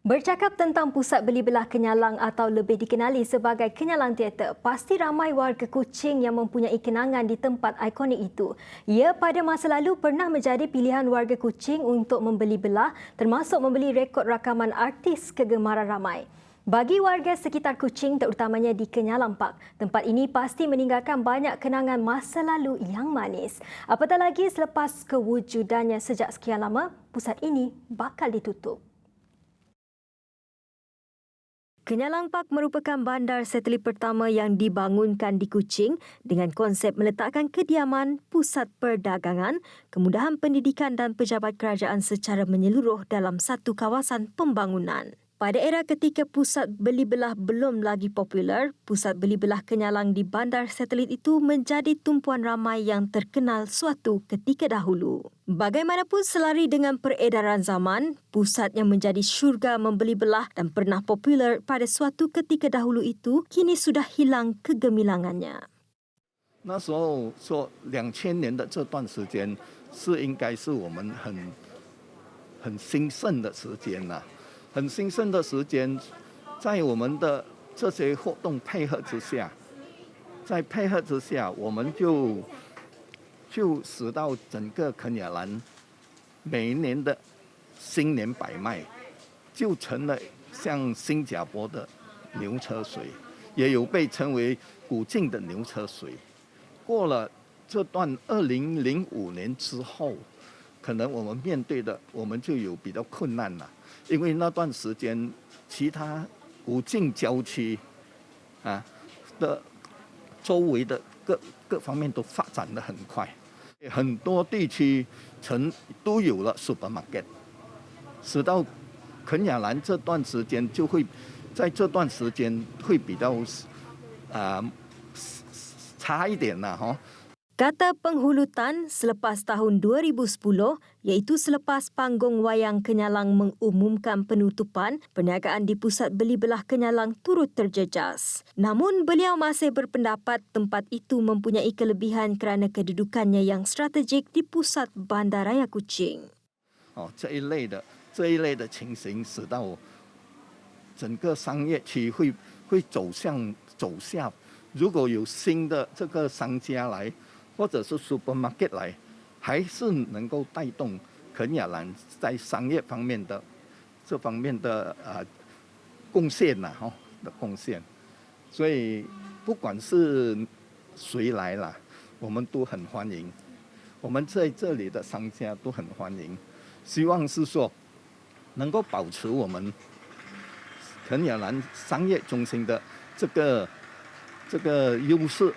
Bercakap tentang pusat beli belah Kenyalang atau lebih dikenali sebagai Kenyalang Teater, pasti ramai warga Kuching yang mempunyai kenangan di tempat ikonik itu. Ia pada masa lalu pernah menjadi pilihan warga Kuching untuk membeli belah, termasuk membeli rekod rakaman artis kegemaran ramai. Bagi warga sekitar Kuching, terutamanya di Kenyalang Park, tempat ini pasti meninggalkan banyak kenangan masa lalu yang manis. Apatah lagi selepas kewujudannya sejak sekian lama, pusat ini bakal ditutup. Kenyalang Park merupakan bandar satelit pertama yang dibangunkan di Kuching dengan konsep meletakkan kediaman, pusat perdagangan, kemudahan pendidikan dan pejabat kerajaan secara menyeluruh dalam satu kawasan pembangunan. Pada era ketika pusat beli belah belum lagi popular, pusat beli belah Kenyalang di bandar satelit itu menjadi tumpuan ramai yang terkenal suatu ketika dahulu. Bagaimanapun selari dengan peredaran zaman, pusat yang menjadi syurga membeli belah dan pernah popular pada suatu ketika dahulu itu kini sudah hilang kegemilangannya. 那时候说2000年的这段时间是应该是我们很兴盛的时间呐、很兴盛的时间，在我们的这些活动配合之下，我们就使到整个肯亚兰每一年的新年摆卖就成了像新加坡的牛车水，也有被称为古晋的牛车水。过了这段2005年之后，可能我们面对的我们就有比较困难了，因为那段时间其他古晋郊区的周围的各方面都发展得很快，很多地区都有了 supermarket， 使到肯亚兰这段时间就会在这段时间会比较差一点了哈。 Kata penghulutan selepas tahun 2010, iaitu selepas panggung wayang Kenyalang mengumumkan penutupan, perniagaan di pusat beli belah Kenyalang turut terjejas. Namun beliau masih berpendapat tempat itu mempunyai kelebihan kerana kedudukannya yang strategik di pusat Bandaraya Kuching. 这一类的情形，使到整个商业区会走下。如果有新的这个商家来，或者是 supermarket 来，还是能够带动肯亚兰在商业方面的贡献贡献。所以不管是谁来了，我们都很欢迎。我们在这里的商家都很欢迎，希望是说能够保持我们肯亚兰商业中心的这个优势。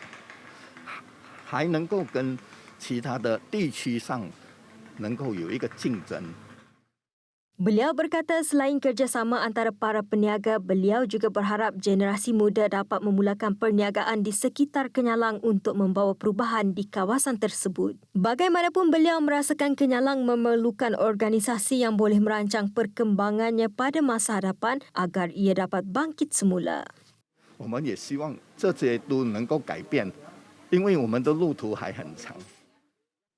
还能够跟其他的地区上能够有一个竞争。 Beliau berkata selain kerjasama antara para peniaga, beliau juga berharap generasi muda dapat memulakan perniagaan di sekitar Kenyalang untuk membawa perubahan di kawasan tersebut. Bagaimanapun beliau merasakan Kenyalang memerlukan organisasi yang boleh merancang perkembangannya pada masa hadapan agar ia dapat bangkit semula. 我们也希望这些都能够改变。 因为我们的路途还很长。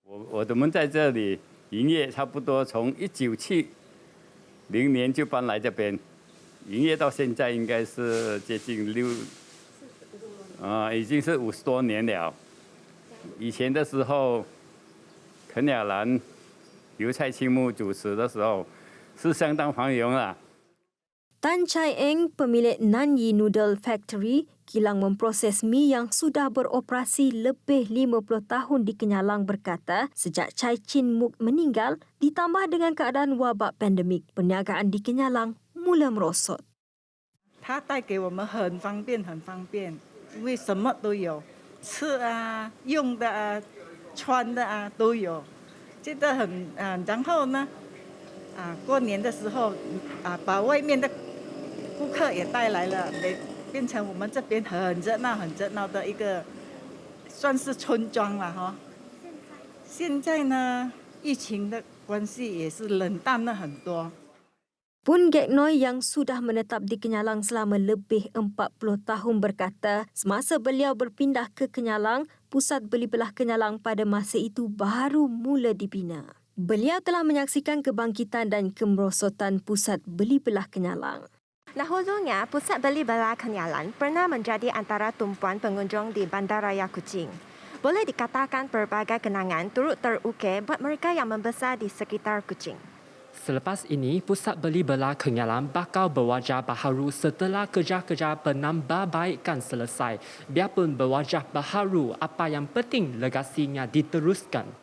我们在这里营业，差不多从1970年就搬来这边，营业到现在应该是接近已经是50多年了。以前的时候，肯亚兰由蔡清木主持的时候，是相当繁荣了。 Tan Chai Eng, pemilik Nanyi Noodle Factory, kilang memproses mi yang sudah beroperasi lebih 50 tahun di Kenyalang berkata, sejak Chai Chin Muk meninggal, ditambah dengan keadaan wabak pandemik, perniagaan di Kenyalang mula merosot. 它带给我们很方便，因为什么都有，吃啊、用的啊、穿的啊都有，觉得很然后呢，过年的时候把外面的 顾客也带来了，变成我们这边很热闹的一个，算是村庄了哈。现在呢，疫情的关系也是冷淡了很多。 Pun Gek Noi yang sudah menetap di Kenyalang selama lebih 40 tahun berkata, semasa beliau berpindah ke Kenyalang, pusat beli belah Kenyalang pada masa itu baru mula dibina. Beliau telah menyaksikan kebangkitan dan kemerosotan pusat beli belah Kenyalang. Dahulunya, pusat beli belah Kenyalan pernah menjadi antara tumpuan pengunjung di Bandaraya Kuching. Boleh dikatakan pelbagai kenangan turut terukir buat mereka yang membesar di sekitar Kuching. Selepas ini, pusat beli belah Kenyalan bakal berwajah baharu setelah kerja-kerja penambahbaikan selesai. Biarpun berwajah baharu, apa yang penting legasinya diteruskan.